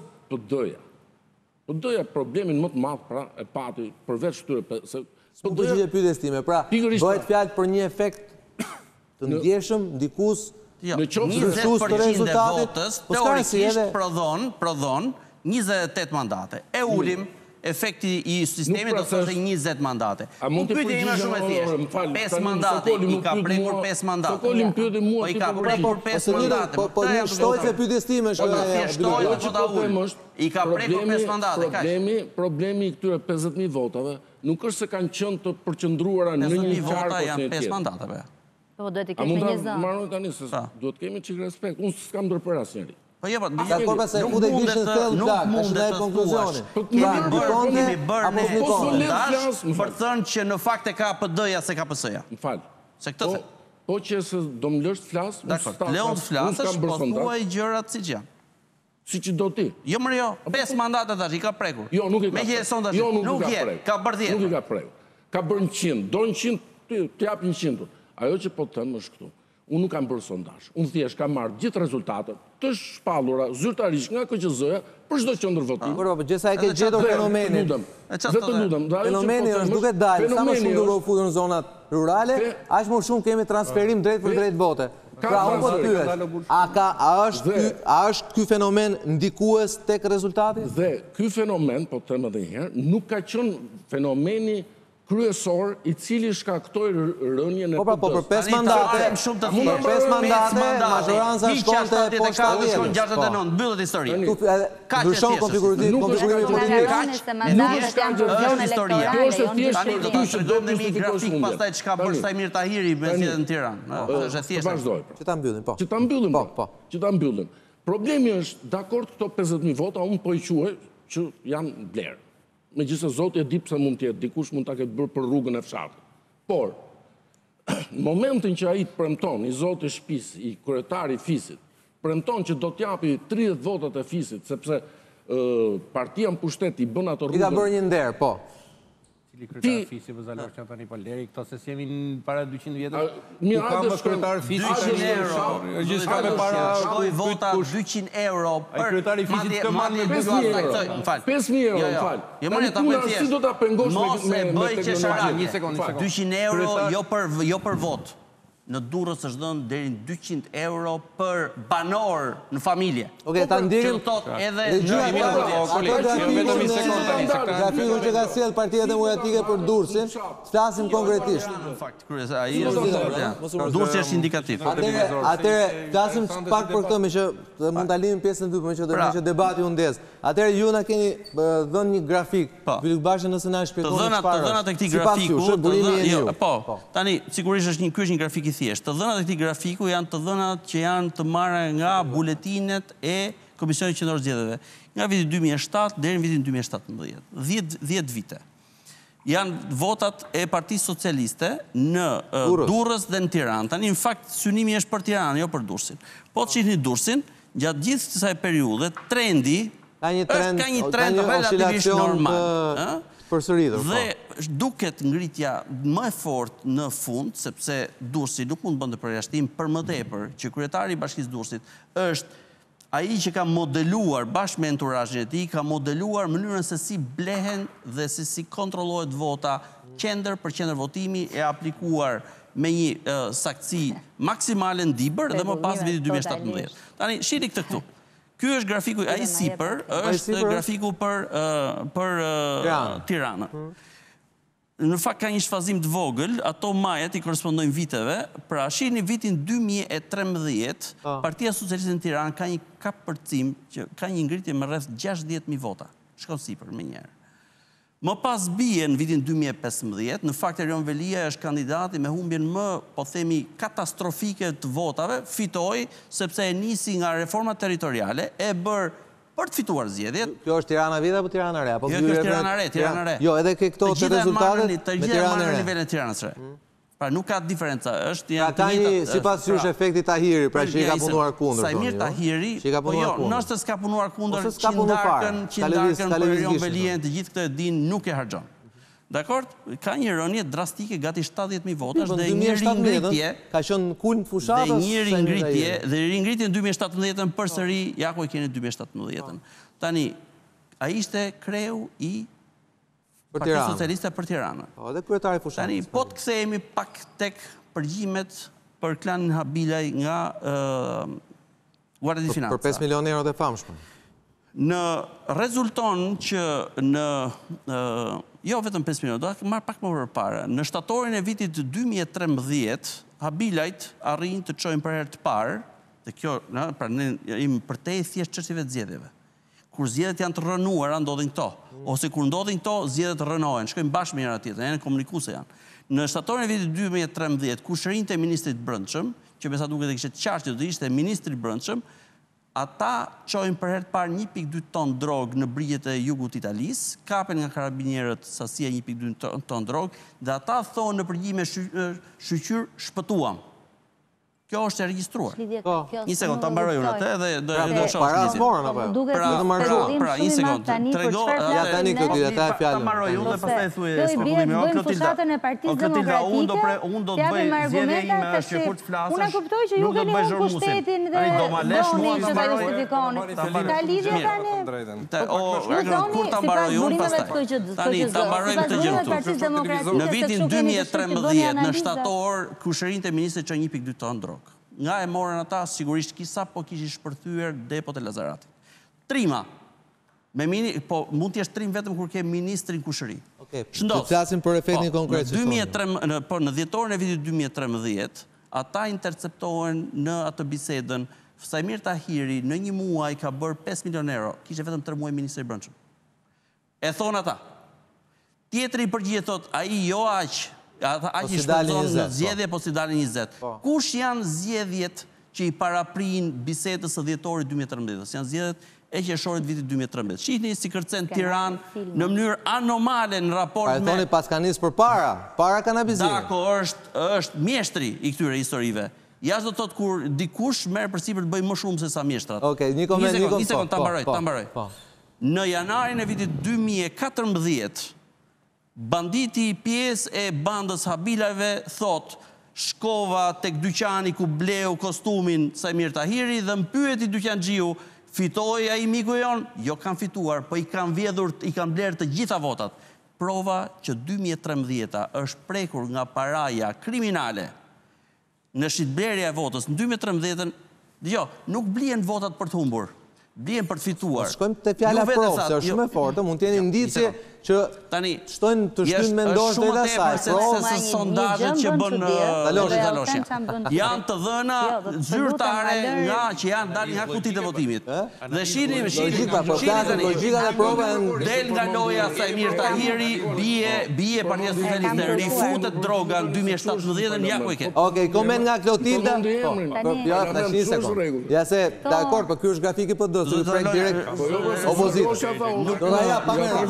PD-ja problemin më të madh pra e pati përveç këtyre se Po përgjigje pyetjes time. Pra, bëhet fjalë për një efekt të ndjeshëm, ndikus, në qoftë se 20% e votës teorikisht prodhon 28 mandate. E ulim efekti i sistemit do të thoshte 20 mandate. Pyetja ime është shumë e thjeshtë. 5 mandate i ka prekur 5 mandate. Sokolin pyeti mua Po i ka prekur 5 mandate. Po një shtoj se pyetjes time është i ka prekur 5 mandate. Problemi i këtyre 50.000 votave nuk është se kanë qenë të përqendruara në një 50.000 vota janë 5 mandateve. Po duhet të kesh me 20. Marrë tani se duhet të kemi çik respekt. Unë s'kam ndërprer asnjëri. Po jo, po nuk mundet të konkluzionin. Kemi bërë ne sondazh për thënë që në fakt e ka PD-ja se ka PS-ja. M'fal. Se këtë the. Po që se do më lësh të flas, Leon të flasësh, po thuaj gjërat siç janë. Siç do ti. Jo më jo, 5 mandate tash i ka prekur. Jo, nuk i ka. Me që sondazh. Nuk je, ka bërë 10. Nuk i ka prekur. Ka bërë 100, do 100, ti jap 100. Ajo që po të them është këtu. Unë nuk kam bërë sondazh. Unë thjesht kam marrë gjithë rezultatet të shpallura zyrtarisht nga KQZ-ja për çdo qendër votimi. Po, gjithsej ke gjetur fenomenin. Fenomeni është duke dalë, sa më shumë duke u futur në zonat rurale, aq më shumë kemi transferim drejt për drejt vote. Pra, unë po të pyet, a është ky fenomen ndikues tek rezultati? Dhe ky fenomen, po të them edhe një herë, nuk ka qenë fenomeni kryesor i cili shkaktoi rënien e PD-s. Po për 5 mandate, për 5 mandate, majoranca shkonte poshtë 69, mbyllet historia. Ndryshon konfigurimi politik. Tani do të shkojmë në një grafik pastaj çka bën Sajmir Tahiri me zgjedhjen në Tiranë. Është thjeshtë. Që ta mbyllim, po. Që ta mbyllim. Problemi është, dakord këto 50.000 vota, unë po i quaj që janë blerë. Megjithëse Zoti e di pse mund të jetë, dikush mund ta ketë bërë për rrugën e fshatit. Por, në momentin që ai të premton, i Zoti i shtëpisë, i kryetari i fisit, premton që do t'japi 30 votat e fisit, sepse partia në pushtet i bën ato rrugën. I ka bërë një nder, po. Cili kryetar fisi për Zaloshnja tani po leri, këto se s'jemi para 200 vjetësh. Mirë, ka më kryetar fisi 200 euro. Gjithçka me para shkoi vota 200 euro për kryetari i fisit të madh 5.000 euro, m'fal. Jo më ta bëj thjesht. Si do ta pengosh me teknologji? Një sekond. 200 euro jo për vot. Në Durrës është dhënë deri në 200 euro për banor në familje. Okej, ta ndirim edhe grafikun që ka sjell Partia Demokratike për Durrësin, flasim konkretisht. Në fakt, kryesor, ai është Durrësi është indikativ. Atëherë flasim pak për këtë, me që mund ta lirim pjesën e dytë, me që debati u ndez. Atëherë ju na keni dhënë një grafik. Bylykbashi nëse na shpjegoni çfarë. Të dhënat e këtij grafiku, po. Tani sigurisht është ky është një grafik i thjeshtë. Të dhënat e këtij grafiku janë të dhënat që janë të marra nga buletinet e Komisionit Qendror Zgjedhjeve, nga viti 2007 deri në vitin 2017. 10 vite. Janë votat e Partisë Socialiste në Durrës dhe në Tiranë. Tani në fakt synimi është për Tiranën, jo për Durrësin. Po të shihni Durrësin, gjatë gjithë kësaj periudhe, trendi ka një trend relativisht normal. Dhe duket ngritja më e fortë në fund, sepse Durrësi nuk mund bënte përjashtim për më tepër që kryetari i Bashkisë Durrësit është ai që ka modeluar bashkë me enturazhin e tij, ka modeluar mënyrën se si blehen dhe se si kontrollohet vota qendër për qendër votimi, e aplikuar me një saktësi maksimale ndibër dhe më pas viti 2017. Tani shihni këtë këtu. Ky është grafiku, ai sipër është grafiku për Tiranën. Në fakt ka një shfazim të vogël, ato majat i korespondojnë viteve, pra shihni vitin 2013, Partia Socialiste në Tiranë ka një kapërcim që ka një ngritje me rreth 60.000 vota. Shkon sipër më njëherë. Më pas bie në vitin 2015, në fakt Erion Velia është kandidati me humbjen më, po themi, katastrofike të votave, fitoi sepse e nisi nga reforma territoriale, e bërë për të fituar zgjedhjet. Kjo është Tirana Vit apo Tirana Re? Jo, kjo është Tirana Re, Tirana Re. Jo, edhe ke këto të rezultatet me Tiranën e Re. Në nivelin e Tiranës Re. Pra nuk ka diferenca, Pra ka një, si pas jush efekti Tahiri, pra që i ka punuar kundër. Sajmir Tahiri, po jo, nështë s'ka punuar kundër, qindarkën, Perion Velien, të gjithë këtë e din, nuk e hargjon. Dakord? Ka një rënje drastike gati 70.000 votash dhe një ringritje, ka qënë kulm fushatës, dhe ringritje në 2017 përsëri, ja ku e keni 2017. Tani, a ishte kreu i Partia Socialiste për Tiranë. Dhe kryetari fushatës. Tani, po të kthehemi pak tek përgjimet për klanin Habilaj nga Guardia di Finanza. Për 5 milion euro dhe famshme. Në rezulton që në, jo vetëm 5 milion, do të marrë pak më përpara, në shtatorin e vitit 2013, Habilajt arrin të çojnë për herë të parë, dhe kjo, pra ne jemi përtej thjesht çështjeve të zgjedhjeve. Kur zgjedhjet janë të rënuara, ndodhin këto. Ose kur ndodhin këto, zgjedhjet rënohen, shkojnë bashkë me njëra tjetrën, janë komunikuese janë. Në shtatorin e vitit 2013, kur shërinte ministrit brendshëm, që me sa duket e kishte qartë që do ishte ministri i brendshëm, ata çojnë për herë të parë 1.2 ton drogë në brigjet e jugut të Italisë, kapen nga karabinierët sasia 1.2 ton drogë, dhe ata thonë në përgjigje shqyr shpëtuam. Kjo është e regjistruar. Një sekund, ta mbaroj unë atë dhe do shoh. Para morën apo? Pra, një sekund. Trego, ja tani Klotilda, ta e fjalën. Ta mbaroj unë dhe pastaj thuaj spekullimi. Klotilda, unë do të bëj zgjedhje ime është që kur të flasësh. Unë kuptoj që ju keni një pushtetin dhe do ma lesh mua që ta justifikoni. Ka lidhje tani. Kur ta mbaroj unë pastaj. Tani ta mbarojmë të gjithë. Në vitin 2013 në shtator kushërinte ministri çoi 1.2 ton drogë. Nga e morën ata, sigurisht kisa po kishin shpërthyer depot e Lazaratit. Trima. Po mund t'jesh trim vetëm kur ke ministrin kushëri. Shëndos. Të flasim për efektin konkret. Në dhjetorin e vitit 2013, ata interceptohen në atë bisedën. Sajmir Tahiri në një muaj ka bërë 5 milion euro. Kishte vetëm 3 muaj ministri i brendshëm. E thonë ata. Tjetri i përgjigjet thotë, ai jo aq. Aq i shpenzon në zgjedhje, po si dalin 20. Kush janë zgjedhjet që i paraprin bisedës së dhjetorit 2013? Janë zgjedhjet e Qershorit vitit 2013. Shihni si kërcen Tiranë në mënyrë anomale në raport me... Pa e thoni pas ka nisë për para kanabizimit. Dako, është mjeshtri i këtyre historive. Jashtë do të thotë kur dikush merr përsipër të bëj më shumë se sa mjeshtrat. Okej, një koment. Një sekond, ta mbaroj. Në janarin e vitit 2014, banditi pjesë e bandës Habilajve thot shkova tek dyqani ku bleu kostumin Sajmir Tahiri dhe më pyeti dyqanxhiu, fitoi ai miku jon? Jo, kanë fituar, po i kanë vjedhur, i kanë blerë të gjitha votat. Prova që 2013 është prekur nga paraja kriminale në shitblerja e votës. Në 2013, jo, nuk blien votat për të humbur. Blien për të fituar. Shkojmë të fjalla provë, se është shumë e fortë, mund t'jeni indicje që shtojnë të shtynë mendosh dhe asaj. Se sondazhet që bën Zaloshnja. Janë të dhëna zyrtare nga që janë dalë nga kutit e votimit. Dhe shihni logjika dhe prova del nga loja Sajmir Tahiri, bie Partia Socialiste, rifutet droga në 2017 ja ku e ke. Okej, koment nga Klotilda. Ja, tash një sekond. Ja se, dakor, po ky është grafiki PD, se i prek direkt opozitë. Do ta jap pamëra.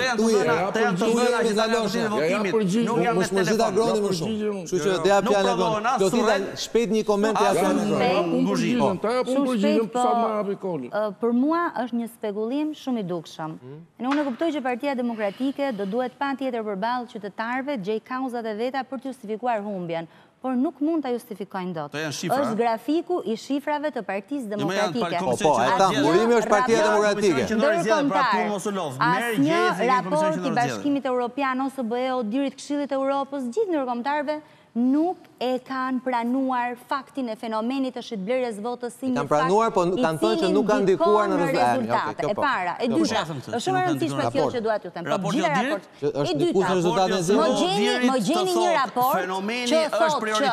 Të janë të dhëna që dalë në votimit. Nuk janë me telefon. Agroni më shumë. Kështu që të jap fjalën Agron. Klotilda, shpejt një koment ja Për mua është një spekullim shumë i dukshëm. Unë e kuptoj që Partia Demokratike do duhet patjetër përballë qytetarëve gjej kauzat e veta për të justifikuar humbjen. Por nuk mund të justifikojnë dot. Është grafiku i shifrave të Partisë Demokratike. Po, e ta, burimi është Partia Demokratike. Ndërkombëtar, asnjë raport i Bashkimit Evropian ose BE-o, dirit Këshillit të Evropës, gjithë ndërkombëtarëve nuk e kanë pranuar faktin e fenomenit të shitblerjes votës si një fakt i cili ndikon në rezultate. E para, e dyta, është shumë e rëndësishme kjo që dua t'ju them. Gjithë raport. E dyta, më gjeni një raport që thotë që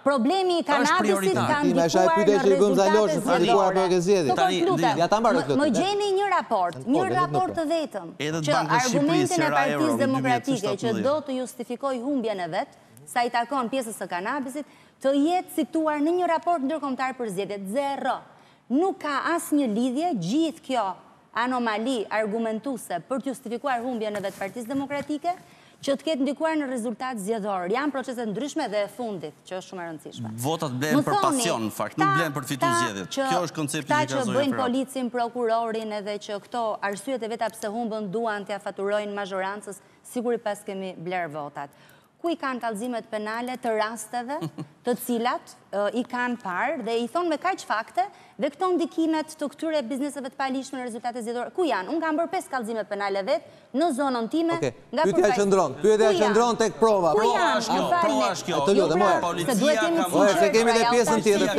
problemi i kanabisit ka ndikuar në rezultate. Më gjeni një raport të vetëm që argumentin e Partisë Demokratike që do të justifikoj humbjen e vet, sa i takon pjesës së kanabisit, të jetë situar në një raport ndërkombëtar për zgjedhjet. Zero. Nuk ka asnjë lidhje gjithë kjo anomali argumentuese për të justifikuar humbjen e vet Partisë Demokratike, që të ketë ndikuar në rezultat zgjedhor. Janë proceset ndryshme dhe e fundit, që është shumë e rëndësishme. Votat blen për pasion, në fakt, nuk blen për fitu zgjedhjet. Kjo është koncepti që ka zonja Ferhati. Që bëjnë policin, prokurorin edhe që këto arsyet e veta pse humbën duan t'ja faturojnë mazhorancës, siguri pas kemi bler votat. Ku i kanë kallëzimet penale të rasteve të cilat i kanë parë dhe i thonë me kaq fakte dhe këto ndikimet të këtyre bizneseve të palishme në rezultate zgjedhore. Ku janë? Unë kam bërë 5 kallëzime penale vetë në zonën time. Pyetja qëndron tek prova. Ku janë? Prova është kjo. Të lutem, policia se kemi edhe pjesën tjetër.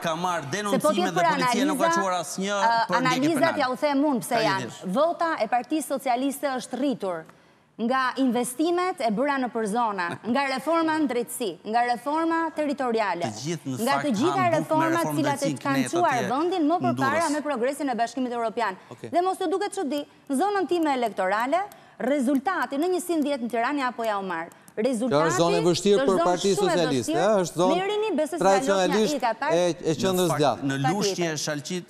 Ka marrë denoncime dhe policia nuk ka quar asnjë për ndjekje penale. Analizat ja u them unë pse janë. Vota e Partisë Socialiste është rritur nga investimet e bëra në përzona, nga reforma në drejtësi, nga reforma territoriale, nga të gjitha reformat cilat e kanë quar vendin më përpara me progresin e Bashkimit Evropian. Dhe mos të duket çudi, në zonën time elektorale, rezultati në 110 në Tiranë apo ja u marr. Kjo është zonë e vështirë për Partinë Socialiste, është zonë tradicionalisht e qendrës djathtë. Në Lushnjë,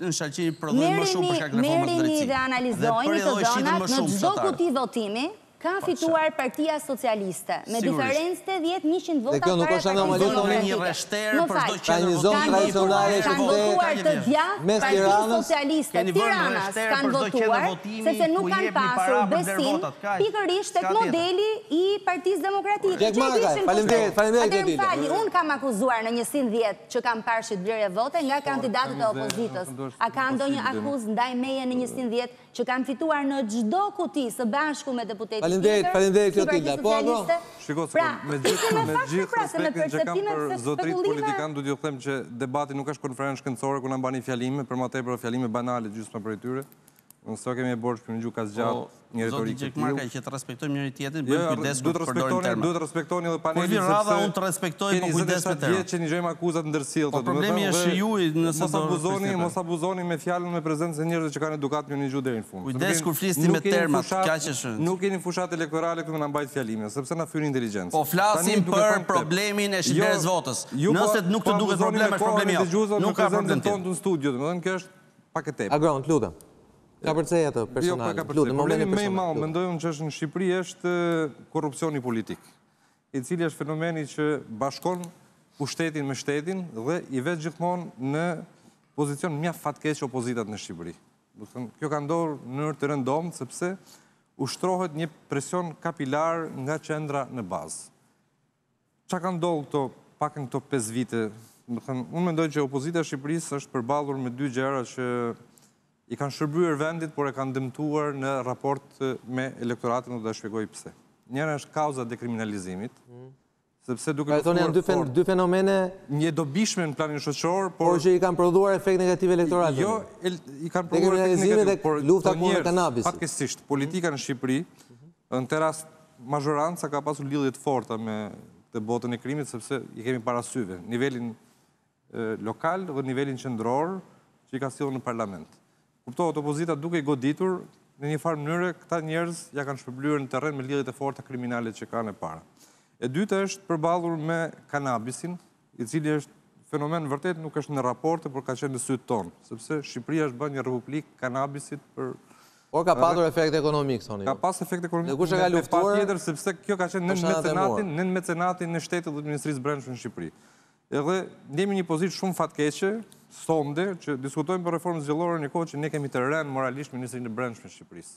në Shalqini prodhojnë më shumë për shkak të reformës drejtësi. Merrini dhe analizojni të zonat në çdo kuti votimi. Ka fituar Partia Socialiste, me diferencë të 10-100 vota para Partisë Socialiste. Kanë votuar të djathtë Partia Socialiste Tiranas, kanë votuar, sepse nuk kanë pasur besim pikërisht tek modeli i Partisë Demokratike. Gjekmarkaj, faleminderit Klotilda. Unë kam akuzuar në 110 që kam parë shitblerje vote nga kandidatët e opozitës. A ka ndonjë akuzë ndaj meje në 110 që kanë fituar në çdo kuti së bashku me deputetë? Faleminderit Klotilda. Po Agron? Shikoj, me gjithë respektin që kam për zotërit politikan, du t'ju them që debati nuk është konferencë shkencore ku na mbani fjalime, për më tepër fjalime banale gjysma prej tyre. Nëse kemi e borç për një gjuhë kaq gjatë, një retorikë të Gjekmarkaj që të respektojmë njëri tjetrin, bëjmë kujdes kur përdorim terma. Duhet të respektoni edhe panelin. Kur vi radha unë të respektoj me kujdes me terma. Që një gjëjmë akuzat ndërsill. Po problemi është juaj nëse mos abuzoni me fjalën me prezencën e njerëzve që kanë edukat në një gjuhë deri në fund. Kujdes kur flisni me terma, kaq është. Nuk keni fushat elektorale këtu na mbajt fjalime, sepse na fyrin inteligjencë. Po flasim për problemin e shitblerjes votës. Nëse nuk të duket problem, është problemi jo. Nuk ka problem tonë në studio, domethënë kjo është pak e tepër. Agron, lutem. Ka përcej atë personale. Problemi më i madh, mendoj unë që është në Shqipëri është korrupsioni politik, i cili është fenomeni që bashkon pushtetin me shtetin dhe i vet gjithmonë në pozicion mjaft fatkeq opozitat në Shqipëri. Do të thënë, kjo ka ndodhur në mënyrë të rëndomt sepse ushtrohet një presion kapilar nga qendra në bazë. Çka ka ndodhur këto pakën këto 5 vite? Do të thënë, unë mendoj që opozita e Shqipërisë është përballur me dy gjëra që i kanë shërbyer vendit, por e kanë dëmtuar në raport me elektoratin, do të shpjegoj pse. Njëra është kauza e dekriminalizimit, sepse duke janë dy fenomene një dobishme në planin shoqëror, por që i kanë prodhuar efekt negativ elektoral. Jo, i kanë prodhuar efekt negativ, por lufta kundër kanabisit. Fatkeqësisht, politika në Shqipëri, në këtë rast mazhoranca ka pasur lidhje të forta me të botën e krimit, sepse i kemi parasyve nivelin lokal dhe nivelin qendror që i ka sjellur në parlament. Kuptohet opozita duke i goditur në një farë mënyrë këta njerëz ja kanë shpërblyer në terren me lidhjet e forta kriminale që kanë e para. E dyta është përballur me kanabisin, i cili është fenomen vërtet nuk është në raporte, por ka qenë në sytë tonë, sepse Shqipëria është bërë një republikë kanabisit për Por ka pasur efekt ekonomik, thoni. Ka pas efekt ekonomik. Dhe kush e ka luftuar? Patjetër sepse kjo ka qenë nën mecenatin në shtetit dhe Ministrisë Brendshme në Shqipëri. Edhe ndjemi një pozitë shumë fatkeqe, sonde, që diskutojmë për reformën zgjedhore në një kohë që ne kemi të rënë moralisht Ministrinë e Brendshme të Shqipërisë.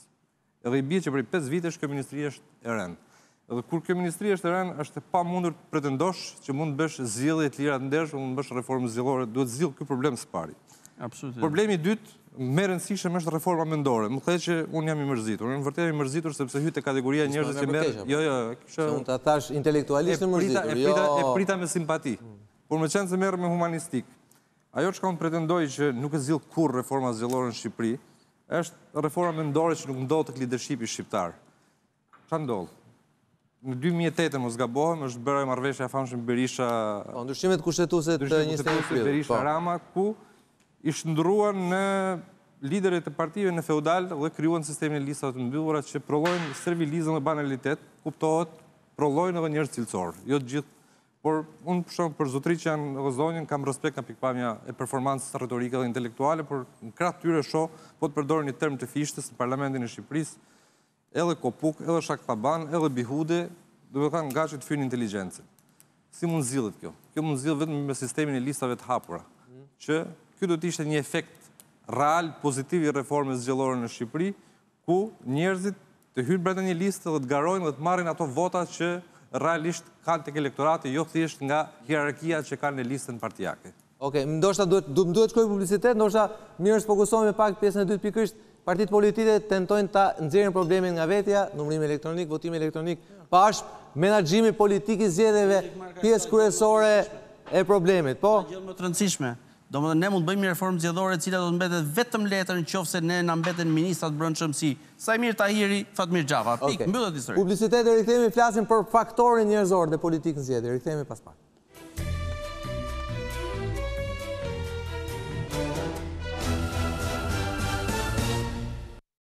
Edhe i bie që prej 5 vitesh kjo ministri është e rënë. Edhe kur kjo ministri është e rënë, është e pamundur të pretendosh që mund të bësh zgjedhje të lira të ndershme, mund të bësh reformë zgjedhore, duhet zgjidh ky problem së pari. Absolutisht. Problemi i dytë, më e rëndësishme është reforma mendore. Më thënë që unë jam i mërzitur. Unë vërtet jam i mërzitur sepse hyj te kategoria e njerëzve që merr. Jo, kisha unë ta thash intelektualisht i mërzitur. E prita me simpati. Por më qenë se merr me humanistik. Ajo që unë pretendoj që nuk e zgjidh kurrë reforma zgjedhore në Shqipëri, është reforma mendore që nuk ndodh tek leadershipi shqiptar. Çfarë ndodh? Në 2008 mos gabohem, është bërë marrëveshja e famshme Berisha. Po, ndryshimet kushtetuese të 21 prill. Berisha Rama ku i shndruan në liderët e partive në feudal dhe krijuan sistemin e listave të mbyllura që prollojnë servilizëm dhe banalitet, kuptohet, prollojnë edhe njerëz cilësor, jo të gjithë. Por unë për zotërit që janë në zonjën, kam respekt nga pikpamja e performancës retorike dhe intelektuale, por në krah tyre shoh, po të përdorin një term të fishtës në Parlamentin e Shqipërisë, edhe kopuk, edhe shaktaban, edhe bihude, do të thënë nga që të fyrin inteligjencën. Si mund zgjidhet kjo? Kjo mund zgjidhet vetëm me sistemin e listave të hapura, që ky do të ishte një efekt real pozitiv i reformës zgjedhore në Shqipëri, ku njerëzit të hyrë brenda një listë dhe të garojnë dhe të marrin ato vota që realisht kanë tek elektorati, jo thjesht nga hierarkia që kanë në listën partijake. Okej, ndoshta duhet shkojë publicitet, ndoshta mirë fokusohemi pak pjesën e dytë pikërisht. Partitë politike tentojnë ta nxjerrin problemin nga vetja, numërim elektronik, votim elektronik, pash menaxhimi politik i zgjedhjeve, pjesë kryesore e problemit. Po, gjë më të rëndësishme. Domethënë ne mund të bëjmë një reformë zgjedhore e cila do të mbetet vetëm letër nëse ne na mbeten ministrat brendshëm si Sajmir Tahiri, Fatmir Xhafa. Pikë, mbyllet historia. Publicitet e rikthehemi, flasim për faktorin njerëzor dhe politikën zgjedhje. Rikthehemi pas pak.